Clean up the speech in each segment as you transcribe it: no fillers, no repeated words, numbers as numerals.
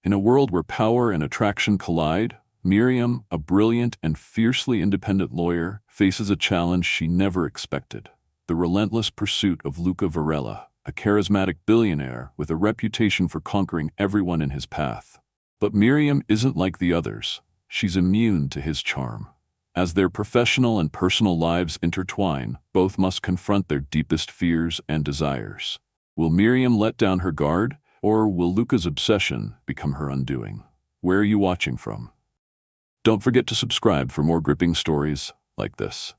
In a world where power and attraction collide, Miriam, a brilliant and fiercely independent lawyer, faces a challenge she never expected: the relentless pursuit of Luca Varela, a charismatic billionaire with a reputation for conquering everyone in his path. But Miriam isn't like the others. She's immune to his charm. As their professional and personal lives intertwine, both must confront their deepest fears and desires. Will Miriam let down her guard, or will Luca's obsession become her undoing? Where are you watching from? Don't forget to subscribe for more gripping stories like this.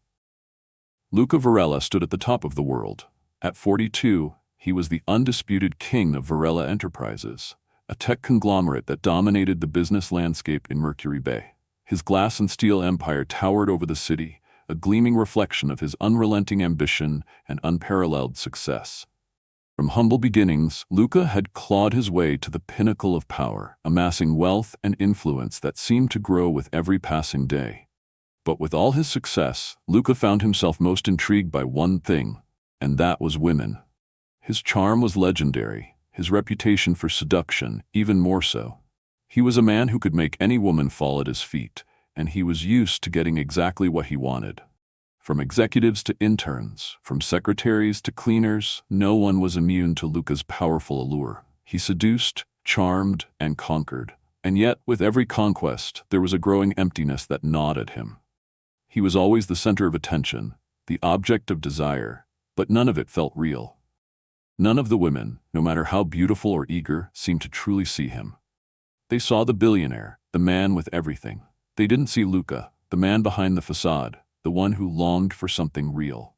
Luca Varela stood at the top of the world. At 42, he was the undisputed king of Varela Enterprises, a tech conglomerate that dominated the business landscape in Mercury Bay. His glass and steel empire towered over the city, a gleaming reflection of his unrelenting ambition and unparalleled success. From humble beginnings, Luca had clawed his way to the pinnacle of power, amassing wealth and influence that seemed to grow with every passing day. But with all his success, Luca found himself most intrigued by one thing, and that was women. His charm was legendary, his reputation for seduction even more so. He was a man who could make any woman fall at his feet, and he was used to getting exactly what he wanted. From executives to interns, from secretaries to cleaners, no one was immune to Luca's powerful allure. He seduced, charmed, and conquered. And yet, with every conquest, there was a growing emptiness that gnawed at him. He was always the center of attention, the object of desire, but none of it felt real. None of the women, no matter how beautiful or eager, seemed to truly see him. They saw the billionaire, the man with everything. They didn't see Luca, the man behind the facade, the one who longed for something real.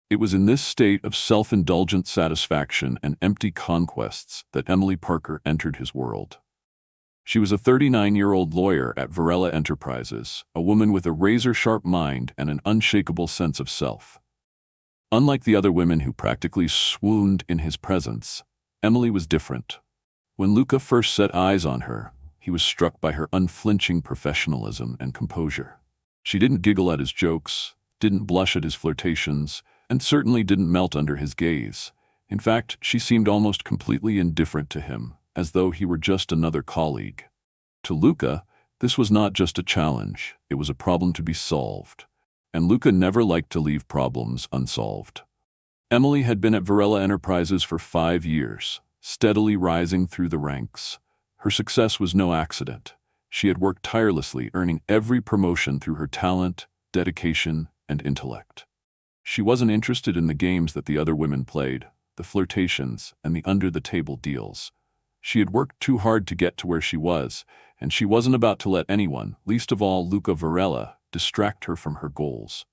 It was in this state of self-indulgent satisfaction and empty conquests that Emily Parker entered his world. She was a 39-year-old lawyer at Varela Enterprises, a woman with a razor-sharp mind and an unshakable sense of self. Unlike the other women who practically swooned in his presence, Emily was different. When Luca first set eyes on her, he was struck by her unflinching professionalism and composure. She didn't giggle at his jokes, didn't blush at his flirtations, and certainly didn't melt under his gaze. In fact, she seemed almost completely indifferent to him, as though he were just another colleague. To Luca, this was not just a challenge, it was a problem to be solved. And Luca never liked to leave problems unsolved. Emily had been at Varela Enterprises for 5 years, steadily rising through the ranks. Her success was no accident. She had worked tirelessly, earning every promotion through her talent, dedication, and intellect. She wasn't interested in the games that the other women played, the flirtations, and the under-the-table deals. She had worked too hard to get to where she was, and she wasn't about to let anyone, least of all Luca Varela, distract her from her goals.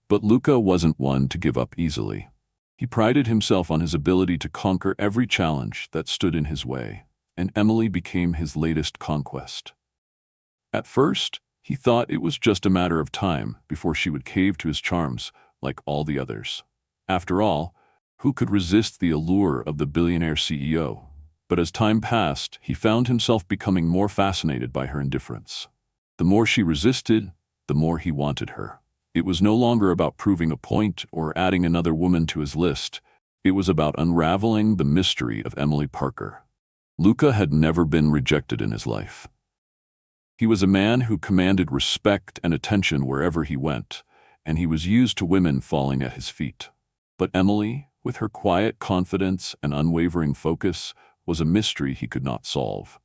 But Luca wasn't one to give up easily. He prided himself on his ability to conquer every challenge that stood in his way, and Emily became his latest conquest. At first, he thought it was just a matter of time before she would cave to his charms like all the others. After all, who could resist the allure of the billionaire CEO? But as time passed, he found himself becoming more fascinated by her indifference. The more she resisted, the more he wanted her. It was no longer about proving a point or adding another woman to his list. It was about unraveling the mystery of Emily Parker. Luca had never been rejected in his life. He was a man who commanded respect and attention wherever he went, and he was used to women falling at his feet. But Emily, with her quiet confidence and unwavering focus, was a mystery he could not solve.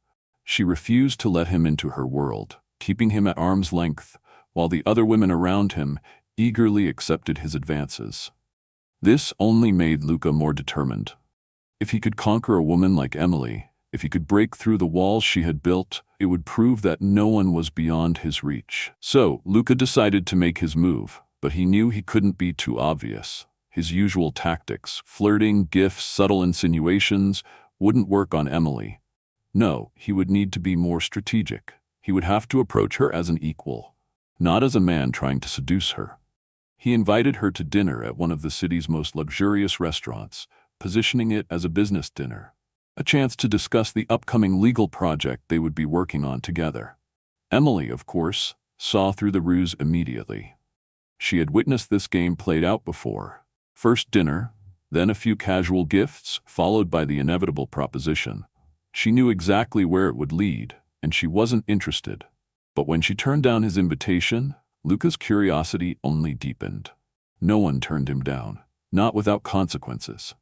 She refused to let him into her world, keeping him at arm's length, while the other women around him eagerly accepted his advances. This only made Luca more determined. If he could conquer a woman like Emily, if he could break through the walls she had built, it would prove that no one was beyond his reach. So, Luca decided to make his move, but he knew he couldn't be too obvious. His usual tactics, flirting, gifts, subtle insinuations, wouldn't work on Emily. No, he would need to be more strategic. He would have to approach her as an equal, not as a man trying to seduce her. He invited her to dinner at one of the city's most luxurious restaurants, positioning it as a business dinner, a chance to discuss the upcoming legal project they would be working on together. Emily, of course, saw through the ruse immediately. She had witnessed this game played out before. First dinner, then a few casual gifts, followed by the inevitable proposition. She knew exactly where it would lead, and she wasn't interested. But when she turned down his invitation, Luca's curiosity only deepened. No one turned him down, not without consequences.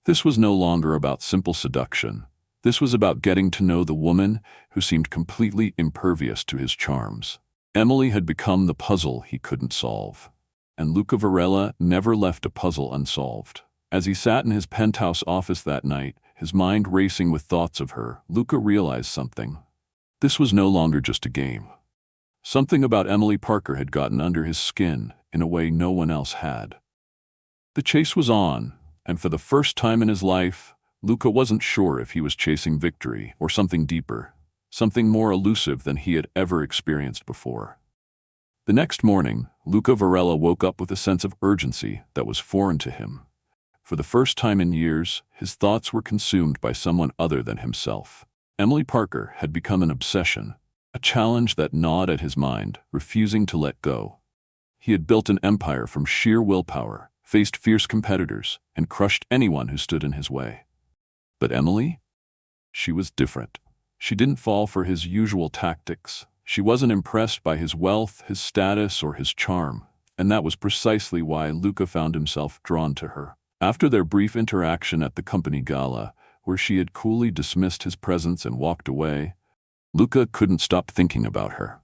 This was no longer about simple seduction. This was about getting to know the woman who seemed completely impervious to his charms. Emily had become the puzzle he couldn't solve. And Luca Varela never left a puzzle unsolved. As he sat in his penthouse office that night, his mind racing with thoughts of her, Luca realized something. This was no longer just a game. Something about Emily Parker had gotten under his skin in a way no one else had. The chase was on, and for the first time in his life, Luca wasn't sure if he was chasing victory or something deeper, something more elusive than he had ever experienced before. The next morning, Luca Varela woke up with a sense of urgency that was foreign to him. For the first time in years, his thoughts were consumed by someone other than himself. Emily Parker had become an obsession, a challenge that gnawed at his mind, refusing to let go. He had built an empire from sheer willpower, faced fierce competitors, and crushed anyone who stood in his way. But Emily? She was different. She didn't fall for his usual tactics. She wasn't impressed by his wealth, his status, or his charm, and that was precisely why Luca found himself drawn to her. After their brief interaction at the company gala, where she had coolly dismissed his presence and walked away, Luca couldn't stop thinking about her.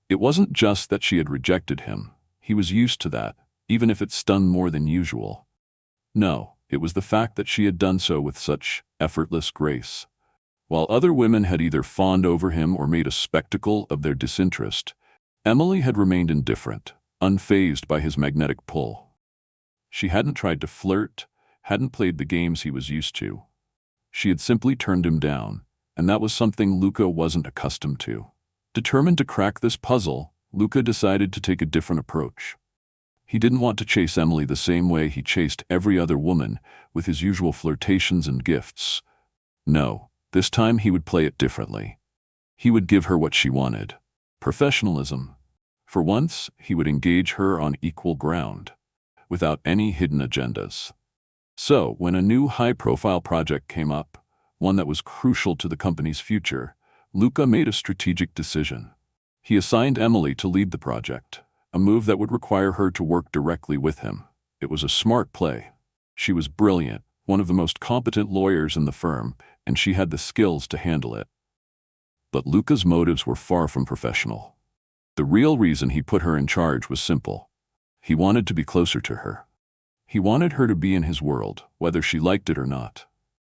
It wasn't just that she had rejected him. He was used to that, even if it stung more than usual. No, it was the fact that she had done so with such effortless grace. While other women had either fawned over him or made a spectacle of their disinterest, Emily had remained indifferent, unfazed by his magnetic pull. She hadn't tried to flirt, hadn't played the games he was used to. She had simply turned him down, and that was something Luca wasn't accustomed to. Determined to crack this puzzle, Luca decided to take a different approach. He didn't want to chase Emily the same way he chased every other woman, with his usual flirtations and gifts. No, this time he would play it differently. He would give her what she wanted. Professionalism. For once, he would engage her on equal ground, without any hidden agendas. So, when a new high-profile project came up, one that was crucial to the company's future, Luca made a strategic decision. He assigned Emily to lead the project, a move that would require her to work directly with him. It was a smart play. She was brilliant, one of the most competent lawyers in the firm, and she had the skills to handle it. But Luca's motives were far from professional. The real reason he put her in charge was simple. He wanted to be closer to her. He wanted her to be in his world, whether she liked it or not.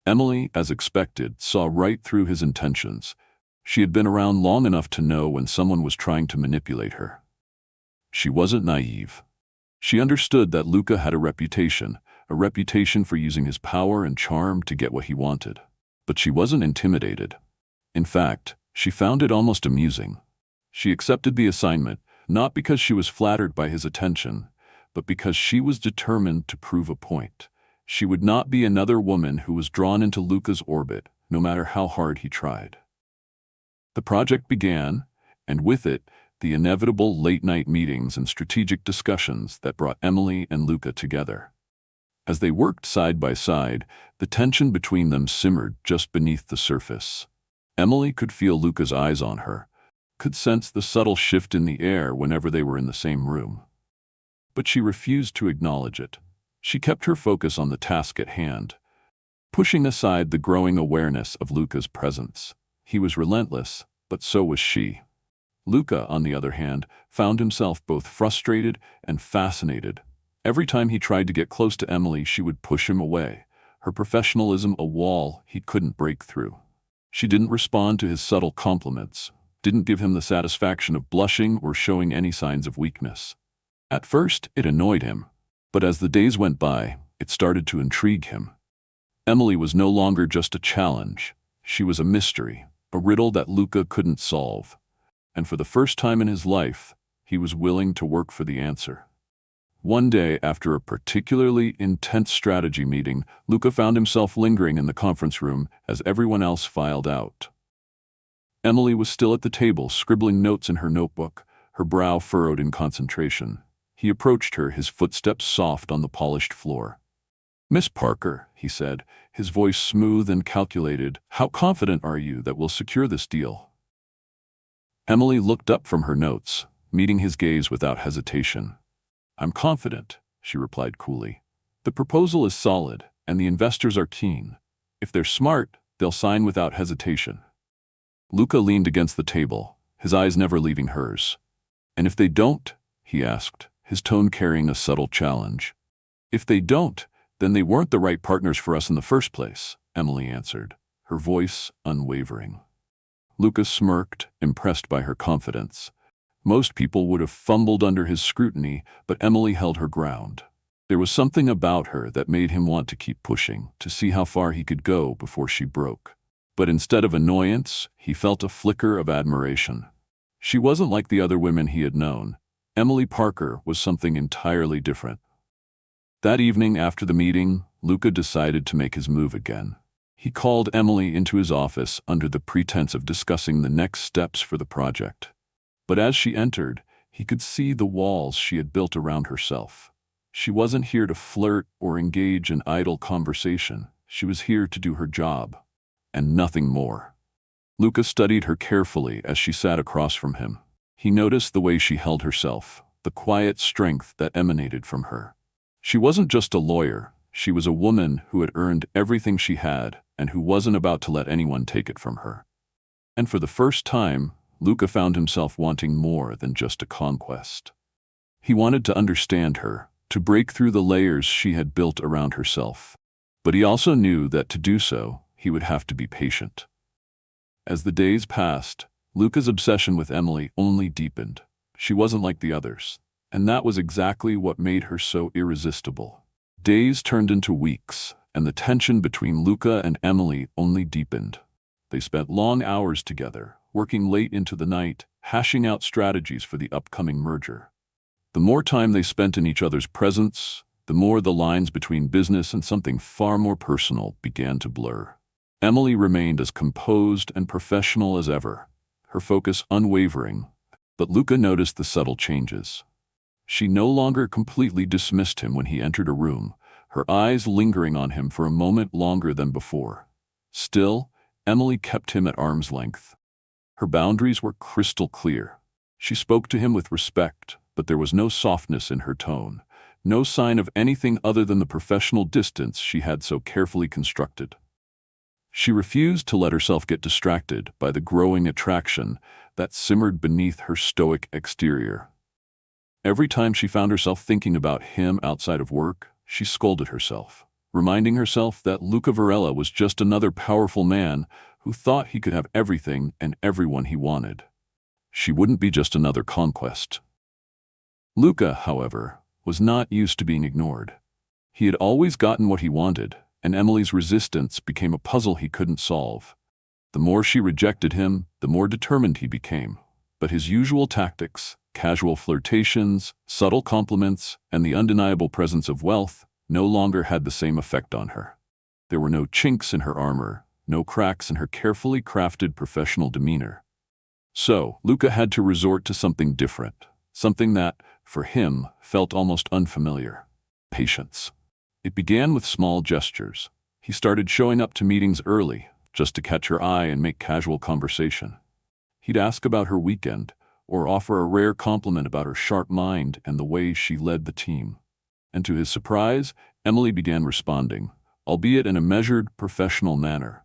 Emily, as expected, saw right through his intentions. She had been around long enough to know when someone was trying to manipulate her. She wasn't naive. She understood that Luca had a reputation for using his power and charm to get what he wanted. But she wasn't intimidated. In fact, she found it almost amusing. She accepted the assignment, not because she was flattered by his attention, but because she was determined to prove a point. She would not be another woman who was drawn into Luca's orbit, no matter how hard he tried. The project began, and with it, the inevitable late-night meetings and strategic discussions that brought Emily and Luca together. As they worked side by side, the tension between them simmered just beneath the surface. Emily could feel Luca's eyes on her, could sense the subtle shift in the air whenever they were in the same room. But she refused to acknowledge it. She kept her focus on the task at hand, pushing aside the growing awareness of Luca's presence. He was relentless, but so was she. Luca, on the other hand, found himself both frustrated and fascinated. Every time he tried to get close to Emily, she would push him away, her professionalism a wall he couldn't break through. She didn't respond to his subtle compliments, didn't give him the satisfaction of blushing or showing any signs of weakness. At first, it annoyed him, but as the days went by, it started to intrigue him. Emily was no longer just a challenge. She was a mystery, a riddle that Luca couldn't solve. And for the first time in his life, he was willing to work for the answer. One day, after a particularly intense strategy meeting, Luca found himself lingering in the conference room as everyone else filed out. Emily was still at the table, scribbling notes in her notebook, her brow furrowed in concentration. He approached her, his footsteps soft on the polished floor. "Miss Parker," he said, his voice smooth and calculated, "how confident are you that we'll secure this deal?" Emily looked up from her notes, meeting his gaze without hesitation. "I'm confident," she replied coolly. "The proposal is solid, and the investors are keen. If they're smart, they'll sign without hesitation." Luca leaned against the table, his eyes never leaving hers. "And if they don't?" he asked, his tone carrying a subtle challenge. "If they don't, then they weren't the right partners for us in the first place," Emily answered, her voice unwavering. Luca smirked, impressed by her confidence. Most people would have fumbled under his scrutiny, but Emily held her ground. There was something about her that made him want to keep pushing, to see how far he could go before she broke. But instead of annoyance, he felt a flicker of admiration. She wasn't like the other women he had known. Emily Parker was something entirely different. That evening after the meeting, Luca decided to make his move again. He called Emily into his office under the pretense of discussing the next steps for the project. But as she entered, he could see the walls she had built around herself. She wasn't here to flirt or engage in idle conversation. She was here to do her job, and nothing more. Luca studied her carefully as she sat across from him. He noticed the way she held herself, the quiet strength that emanated from her. She wasn't just a lawyer. She was a woman who had earned everything she had and who wasn't about to let anyone take it from her. And for the first time, Luca found himself wanting more than just a conquest. He wanted to understand her, to break through the layers she had built around herself. But he also knew that to do so, he would have to be patient. As the days passed, Luca's obsession with Emily only deepened. She wasn't like the others, and that was exactly what made her so irresistible. Days turned into weeks, and the tension between Luca and Emily only deepened. They spent long hours together, working late into the night, hashing out strategies for the upcoming merger. The more time they spent in each other's presence, the more the lines between business and something far more personal began to blur. Emily remained as composed and professional as ever, her focus unwavering, but Luca noticed the subtle changes. She no longer completely dismissed him when he entered a room, her eyes lingering on him for a moment longer than before. Still, Emily kept him at arm's length. Her boundaries were crystal clear. She spoke to him with respect, but there was no softness in her tone, no sign of anything other than the professional distance she had so carefully constructed. She refused to let herself get distracted by the growing attraction that simmered beneath her stoic exterior. Every time she found herself thinking about him outside of work, she scolded herself, reminding herself that Luca Varela was just another powerful man who thought he could have everything and everyone he wanted. She wouldn't be just another conquest. Luca, however, was not used to being ignored. He had always gotten what he wanted, and Emily's resistance became a puzzle he couldn't solve. The more she rejected him, the more determined he became. But his usual tactics, casual flirtations, subtle compliments, and the undeniable presence of wealth no longer had the same effect on her. There were no chinks in her armor, no cracks in her carefully crafted professional demeanor. So, Luca had to resort to something different, something that, for him, felt almost unfamiliar: patience. It began with small gestures. He started showing up to meetings early, just to catch her eye and make casual conversation. He'd ask about her weekend, or offer a rare compliment about her sharp mind and the way she led the team. And to his surprise, Emily began responding, albeit in a measured, professional manner.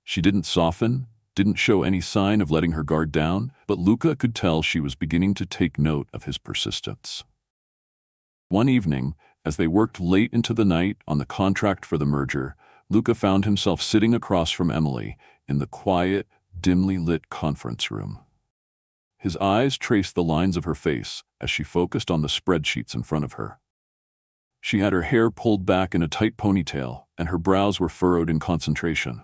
She didn't soften, didn't show any sign of letting her guard down, but Luca could tell she was beginning to take note of his persistence. One evening, as they worked late into the night on the contract for the merger, Luca found himself sitting across from Emily in the quiet, dimly lit conference room. His eyes traced the lines of her face as she focused on the spreadsheets in front of her. She had her hair pulled back in a tight ponytail, and her brows were furrowed in concentration.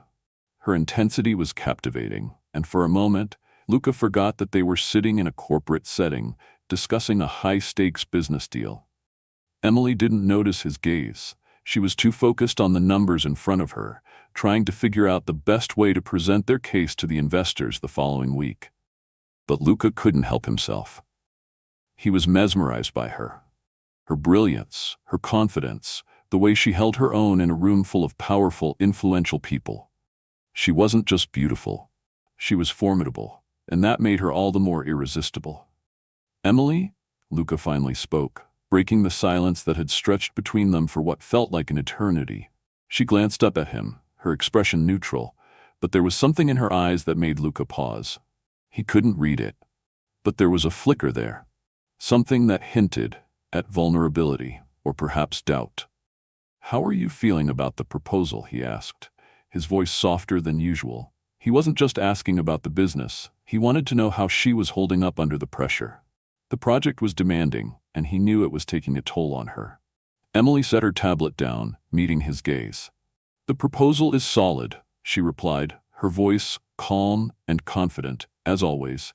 Her intensity was captivating, and for a moment, Luca forgot that they were sitting in a corporate setting, discussing a high-stakes business deal. Emily didn't notice his gaze. She was too focused on the numbers in front of her, trying to figure out the best way to present their case to the investors the following week. But Luca couldn't help himself. He was mesmerized by her. Her brilliance, her confidence, the way she held her own in a room full of powerful, influential people. She wasn't just beautiful. She was formidable, and that made her all the more irresistible. "Emily?" Luca finally spoke, breaking the silence that had stretched between them for what felt like an eternity. She glanced up at him, her expression neutral, but there was something in her eyes that made Luca pause. He couldn't read it, but there was a flicker there, something that hinted at vulnerability, or perhaps doubt. "How are you feeling about the proposal?" he asked, his voice softer than usual. He wasn't just asking about the business, he wanted to know how she was holding up under the pressure. The project was demanding, and he knew it was taking a toll on her. Emily set her tablet down, meeting his gaze. "The proposal is solid," she replied, her voice calm and confident, as always.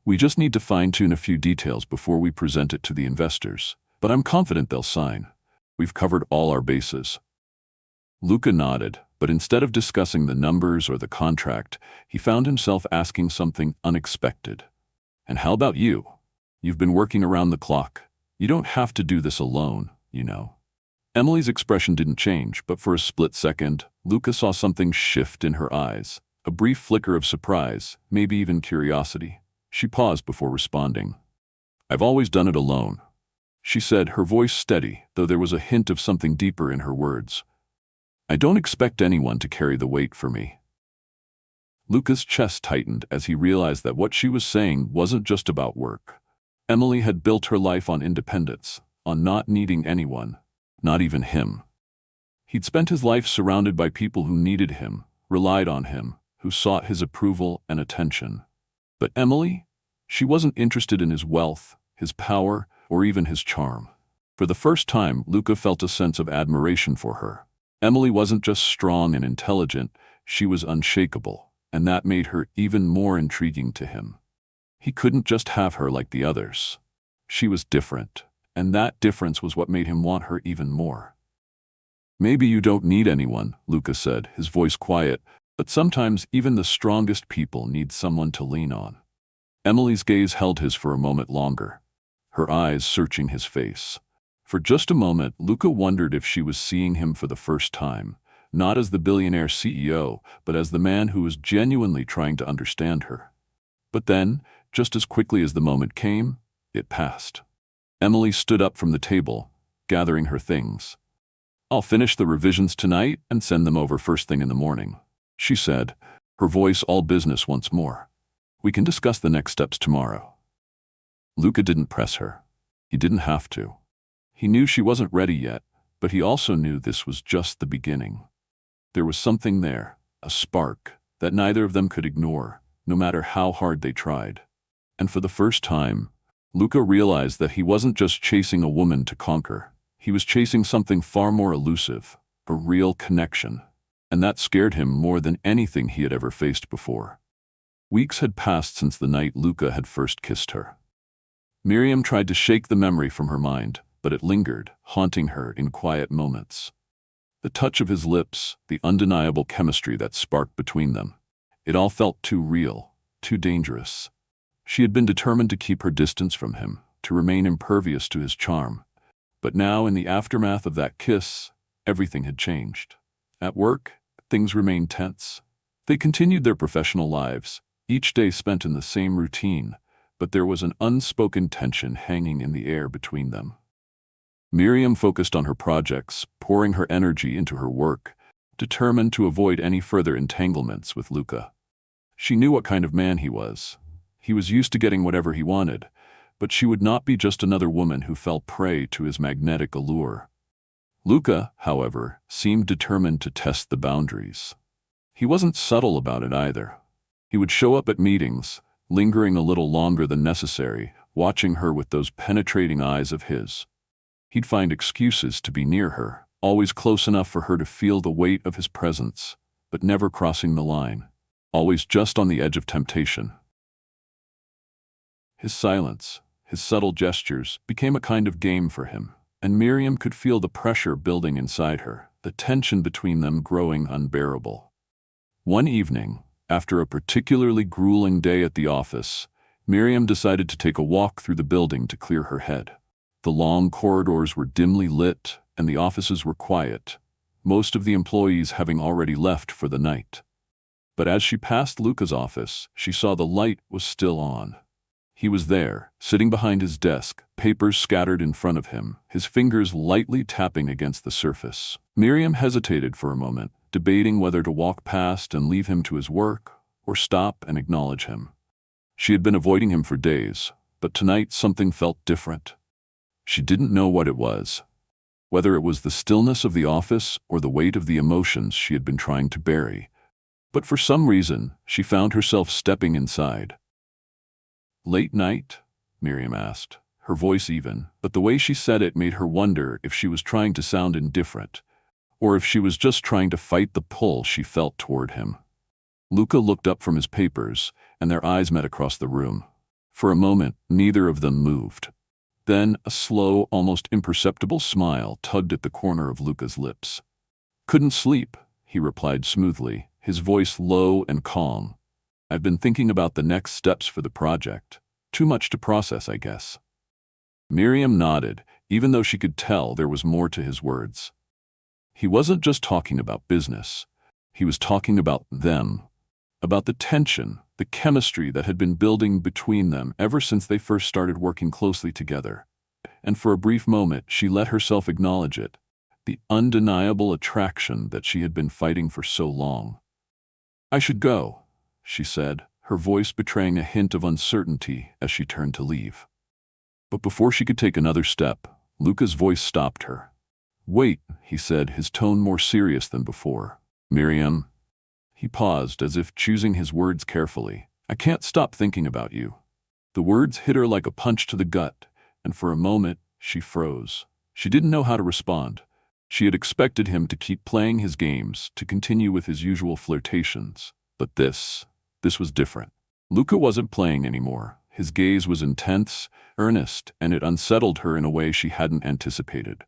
"We just need to fine-tune a few details before we present it to the investors, but I'm confident they'll sign. We've covered all our bases." Luca nodded, but instead of discussing the numbers or the contract, he found himself asking something unexpected. "And how about you? You've been working around the clock. You don't have to do this alone, you know." Emily's expression didn't change, but for a split second, Luca saw something shift in her eyes, a brief flicker of surprise, maybe even curiosity. She paused before responding. "I've always done it alone," she said, her voice steady, though there was a hint of something deeper in her words. "I don't expect anyone to carry the weight for me." Luca's chest tightened as he realized that what she was saying wasn't just about work. Emily had built her life on independence, on not needing anyone, not even him. He'd spent his life surrounded by people who needed him, relied on him, who sought his approval and attention. But Emily? She wasn't interested in his wealth, his power, or even his charm. For the first time, Luca felt a sense of admiration for her. Emily wasn't just strong and intelligent, she was unshakable, and that made her even more intriguing to him. He couldn't just have her like the others. She was different, and that difference was what made him want her even more. "Maybe you don't need anyone," Luca said, his voice quiet, "but sometimes even the strongest people need someone to lean on." Emily's gaze held his for a moment longer, her eyes searching his face. For just a moment, Luca wondered if she was seeing him for the first time, not as the billionaire CEO, but as the man who was genuinely trying to understand her. But then, just as quickly as the moment came, it passed. Emily stood up from the table, gathering her things. "I'll finish the revisions tonight and send them over first thing in the morning," she said, her voice all business once more. "We can discuss the next steps tomorrow." Luca didn't press her. He didn't have to. He knew she wasn't ready yet, but he also knew this was just the beginning. There was something there, a spark, that neither of them could ignore, no matter how hard they tried. And for the first time, Luca realized that he wasn't just chasing a woman to conquer. He was chasing something far more elusive, a real connection. And that scared him more than anything he had ever faced before. Weeks had passed since the night Luca had first kissed her. Miriam tried to shake the memory from her mind, but it lingered, haunting her in quiet moments. The touch of his lips, the undeniable chemistry that sparked between them. It all felt too real, too dangerous. She had been determined to keep her distance from him, to remain impervious to his charm. But now, in the aftermath of that kiss, everything had changed. At work, things remained tense. They continued their professional lives, each day spent in the same routine, but there was an unspoken tension hanging in the air between them. Miriam focused on her projects, pouring her energy into her work, determined to avoid any further entanglements with Luca. She knew what kind of man he was. He was used to getting whatever he wanted, but she would not be just another woman who fell prey to his magnetic allure. Luca, however, seemed determined to test the boundaries. He wasn't subtle about it either. He would show up at meetings, lingering a little longer than necessary, watching her with those penetrating eyes of his. He'd find excuses to be near her, always close enough for her to feel the weight of his presence, but never crossing the line, always just on the edge of temptation. His silence, his subtle gestures, became a kind of game for him, and Miriam could feel the pressure building inside her, the tension between them growing unbearable. One evening, after a particularly grueling day at the office, Miriam decided to take a walk through the building to clear her head. The long corridors were dimly lit, and the offices were quiet, most of the employees having already left for the night. But as she passed Luca's office, she saw the light was still on. He was there, sitting behind his desk, papers scattered in front of him, his fingers lightly tapping against the surface. Miriam hesitated for a moment, debating whether to walk past and leave him to his work, or stop and acknowledge him. She had been avoiding him for days, but tonight something felt different. She didn't know what it was, whether it was the stillness of the office or the weight of the emotions she had been trying to bury. But for some reason, she found herself stepping inside. "Late night?" Miriam asked, her voice even, but the way she said it made her wonder if she was trying to sound indifferent, or if she was just trying to fight the pull she felt toward him. Luca looked up from his papers, and their eyes met across the room. For a moment, neither of them moved. Then a slow, almost imperceptible smile tugged at the corner of Luca's lips. "Couldn't sleep," he replied smoothly, his voice low and calm. "I've been thinking about the next steps for the project. Too much to process, I guess." Miriam nodded, even though she could tell there was more to his words. He wasn't just talking about business. He was talking about them, about the tension, the chemistry that had been building between them ever since they first started working closely together. And for a brief moment, she let herself acknowledge it, the undeniable attraction that she had been fighting for so long. "I should go," she said, her voice betraying a hint of uncertainty as she turned to leave. But before she could take another step, Luca's voice stopped her. "Wait," he said, his tone more serious than before. "Miriam." He paused, as if choosing his words carefully. "I can't stop thinking about you." The words hit her like a punch to the gut, and for a moment, she froze. She didn't know how to respond. She had expected him to keep playing his games, to continue with his usual flirtations. But this was different. Luca wasn't playing anymore. His gaze was intense, earnest, and it unsettled her in a way she hadn't anticipated.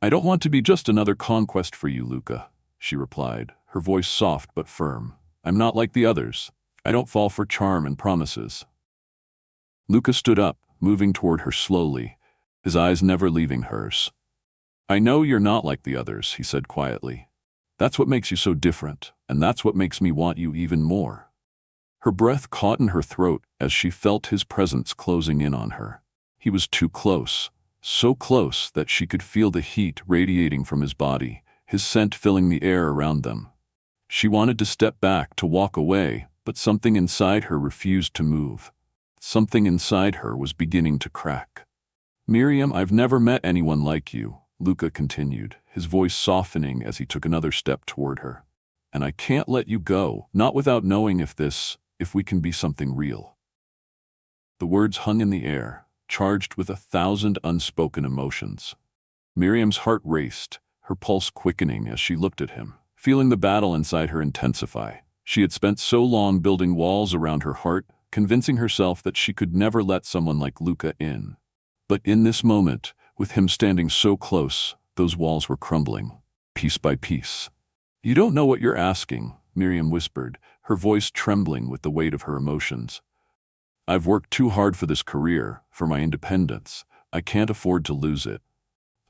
"I don't want to be just another conquest for you, Luca," she replied, her voice soft but firm. "I'm not like the others. I don't fall for charm and promises." Luca stood up, moving toward her slowly, his eyes never leaving hers. "I know you're not like the others," he said quietly. "That's what makes you so different, and that's what makes me want you even more." Her breath caught in her throat as she felt his presence closing in on her. He was too close, so close that she could feel the heat radiating from his body, his scent filling the air around them. She wanted to step back, to walk away, but something inside her refused to move. Something inside her was beginning to crack. "Miriam, I've never met anyone like you," Luca continued, his voice softening as he took another step toward her. "And I can't let you go, not without knowing if we can be something real." The words hung in the air, charged with 1,000 unspoken emotions. Miriam's heart raced, her pulse quickening as she looked at him, feeling the battle inside her intensify. She had spent so long building walls around her heart, convincing herself that she could never let someone like Luca in. But in this moment, with him standing so close, those walls were crumbling, piece by piece. "You don't know what you're asking," Miriam whispered, her voice trembling with the weight of her emotions. "I've worked too hard for this career, for my independence. I can't afford to lose it."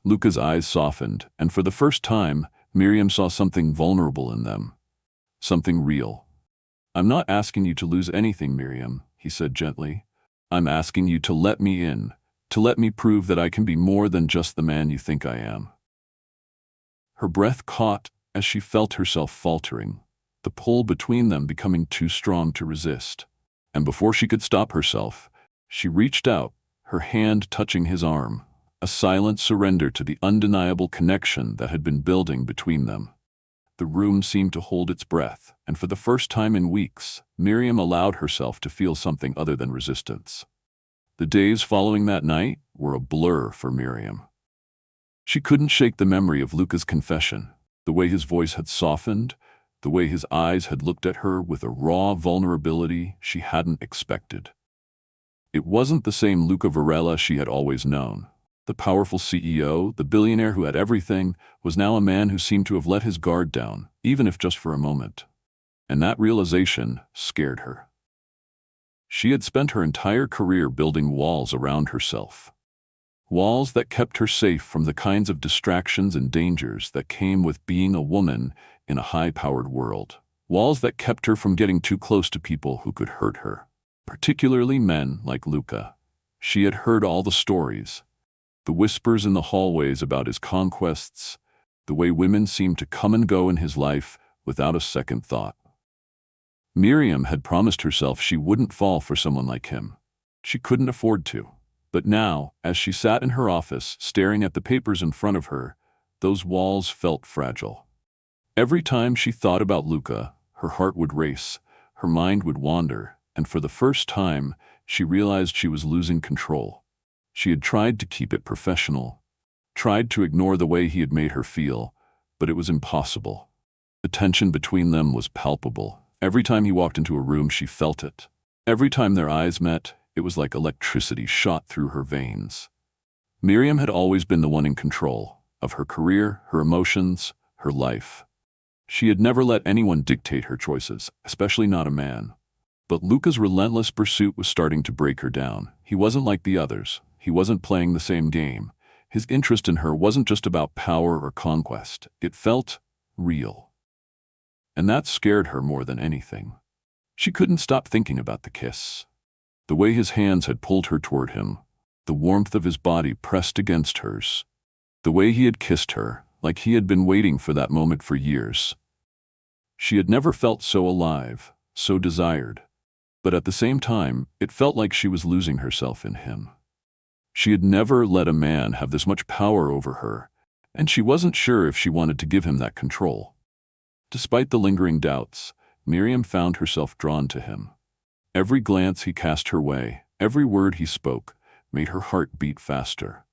Luca's eyes softened, and for the first time, Miriam saw something vulnerable in them. Something real. "I'm not asking you to lose anything, Miriam," he said gently. "I'm asking you to let me in, to let me prove that I can be more than just the man you think I am." Her breath caught as she felt herself faltering, the pull between them becoming too strong to resist. And before she could stop herself, she reached out, her hand touching his arm, a silent surrender to the undeniable connection that had been building between them. The room seemed to hold its breath, and for the first time in weeks, Miriam allowed herself to feel something other than resistance. The days following that night were a blur for Miriam. She couldn't shake the memory of Luca's confession, the way his voice had softened, the way his eyes had looked at her with a raw vulnerability she hadn't expected. It wasn't the same Luca Varela she had always known. The powerful CEO, the billionaire who had everything, was now a man who seemed to have let his guard down, even if just for a moment. And that realization scared her. She had spent her entire career building walls around herself. Walls that kept her safe from the kinds of distractions and dangers that came with being a woman in a high-powered world. Walls that kept her from getting too close to people who could hurt her, particularly men like Luca. She had heard all the stories, the whispers in the hallways about his conquests, the way women seemed to come and go in his life without a second thought. Miriam had promised herself she wouldn't fall for someone like him. She couldn't afford to. But now, as she sat in her office staring at the papers in front of her, those walls felt fragile. Every time she thought about Luca, her heart would race, her mind would wander, and for the first time, she realized she was losing control. She had tried to keep it professional, tried to ignore the way he had made her feel, but it was impossible. The tension between them was palpable. Every time he walked into a room, she felt it. Every time their eyes met, it was like electricity shot through her veins. Miriam had always been the one in control of her career, her emotions, her life. She had never let anyone dictate her choices, especially not a man. But Luca's relentless pursuit was starting to break her down. He wasn't like the others. He wasn't playing the same game. His interest in her wasn't just about power or conquest. It felt real. And that scared her more than anything. She couldn't stop thinking about the kiss. The way his hands had pulled her toward him, the warmth of his body pressed against hers, the way he had kissed her, like he had been waiting for that moment for years. She had never felt so alive, so desired, but at the same time, it felt like she was losing herself in him. She had never let a man have this much power over her, and she wasn't sure if she wanted to give him that control. Despite the lingering doubts, Miriam found herself drawn to him. Every glance he cast her way, every word he spoke, made her heart beat faster.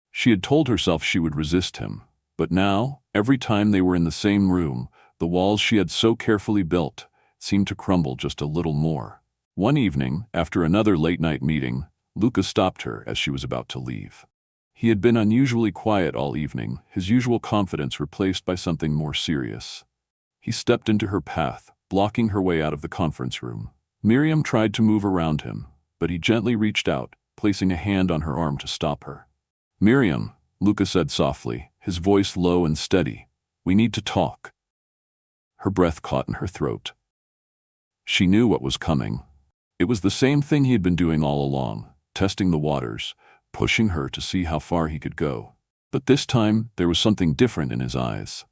She had told herself she would resist him, but now, every time they were in the same room, the walls she had so carefully built seemed to crumble just a little more. One evening, after another late-night meeting, Luca stopped her as she was about to leave. He had been unusually quiet all evening, his usual confidence replaced by something more serious. He stepped into her path, blocking her way out of the conference room. Miriam tried to move around him, but he gently reached out, placing a hand on her arm to stop her. "Miriam," Luca said softly, his voice low and steady, "we need to talk." Her breath caught in her throat. She knew what was coming. It was the same thing he had been doing all along, testing the waters, pushing her to see how far he could go. But this time, there was something different in his eyes.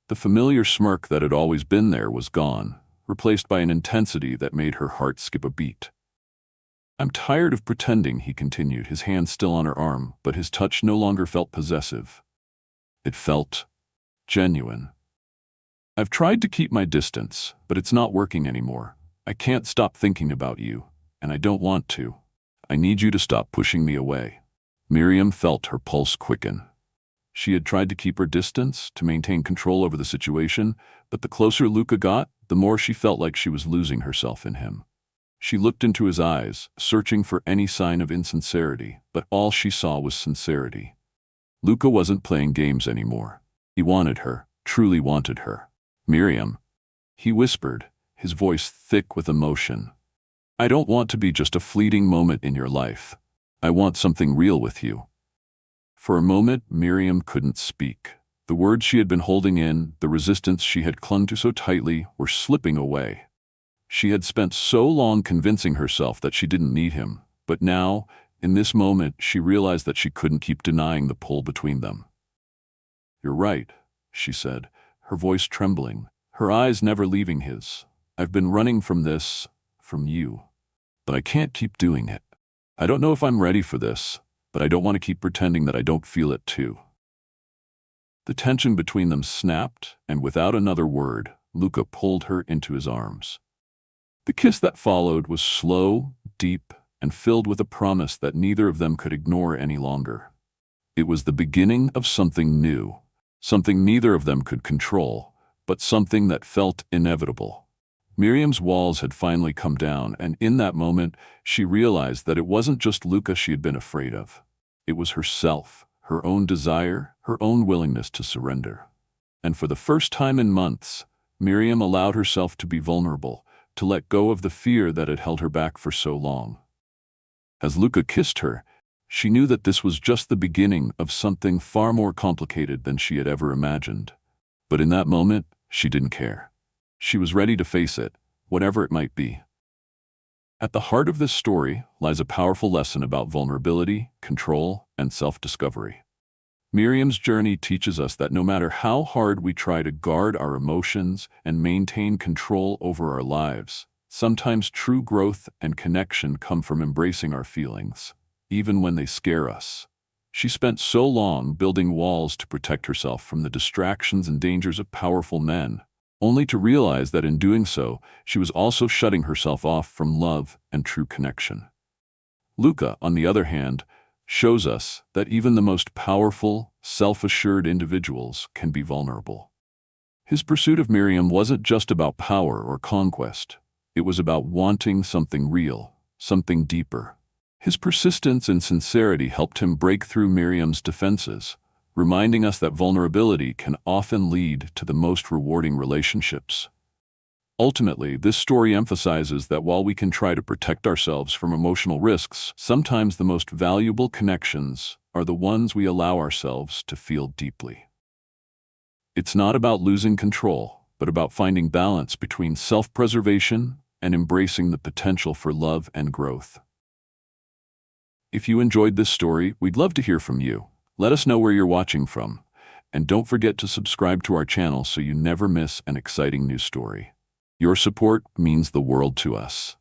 The familiar smirk that had always been there was gone, replaced by an intensity that made her heart skip a beat. "I'm tired of pretending," he continued, his hand still on her arm, but his touch no longer felt possessive. It felt genuine. "I've tried to keep my distance, but it's not working anymore. I can't stop thinking about you, and I don't want to. I need you to stop pushing me away." Miriam felt her pulse quicken. She had tried to keep her distance, to maintain control over the situation, but the closer Luca got, the more she felt like she was losing herself in him. She looked into his eyes, searching for any sign of insincerity, but all she saw was sincerity. Luca wasn't playing games anymore. He wanted her, truly wanted her. "Miriam," he whispered, his voice thick with emotion. "I don't want to be just a fleeting moment in your life. I want something real with you." For a moment, Miriam couldn't speak. The words she had been holding in, the resistance she had clung to so tightly, were slipping away. She had spent so long convincing herself that she didn't need him, but now, in this moment, she realized that she couldn't keep denying the pull between them. "You're right," she said, her voice trembling, her eyes never leaving his. "I've been running from this, from you. But I can't keep doing it. I don't know if I'm ready for this, but I don't want to keep pretending that I don't feel it too." The tension between them snapped, and without another word, Luca pulled her into his arms. The kiss that followed was slow, deep, and filled with a promise that neither of them could ignore any longer. It was the beginning of something new, something neither of them could control, but something that felt inevitable. Miriam's walls had finally come down, and in that moment, she realized that it wasn't just Luca she had been afraid of. It was herself, her own desire, her own willingness to surrender. And for the first time in months, Miriam allowed herself to be vulnerable, to let go of the fear that had held her back for so long. As Luca kissed her, She knew that this was just the beginning of something far more complicated than she had ever imagined. But in that moment, she didn't care. She was ready to face it, whatever it might be. At the heart of this story lies a powerful lesson about vulnerability, control, and self-discovery. Miriam's journey teaches us that no matter how hard we try to guard our emotions and maintain control over our lives, sometimes true growth and connection come from embracing our feelings, even when they scare us. She spent so long building walls to protect herself from the distractions and dangers of powerful men, only to realize that in doing so, she was also shutting herself off from love and true connection. Luca, on the other hand, shows us that even the most powerful, self-assured individuals can be vulnerable. His pursuit of Miriam wasn't just about power or conquest. It was about wanting something real, something deeper. His persistence and sincerity helped him break through Miriam's defenses, reminding us that vulnerability can often lead to the most rewarding relationships. Ultimately, this story emphasizes that while we can try to protect ourselves from emotional risks, sometimes the most valuable connections are the ones we allow ourselves to feel deeply. It's not about losing control, but about finding balance between self-preservation and embracing the potential for love and growth. If you enjoyed this story, we'd love to hear from you. Let us know where you're watching from, and don't forget to subscribe to our channel so you never miss an exciting new story. Your support means the world to us.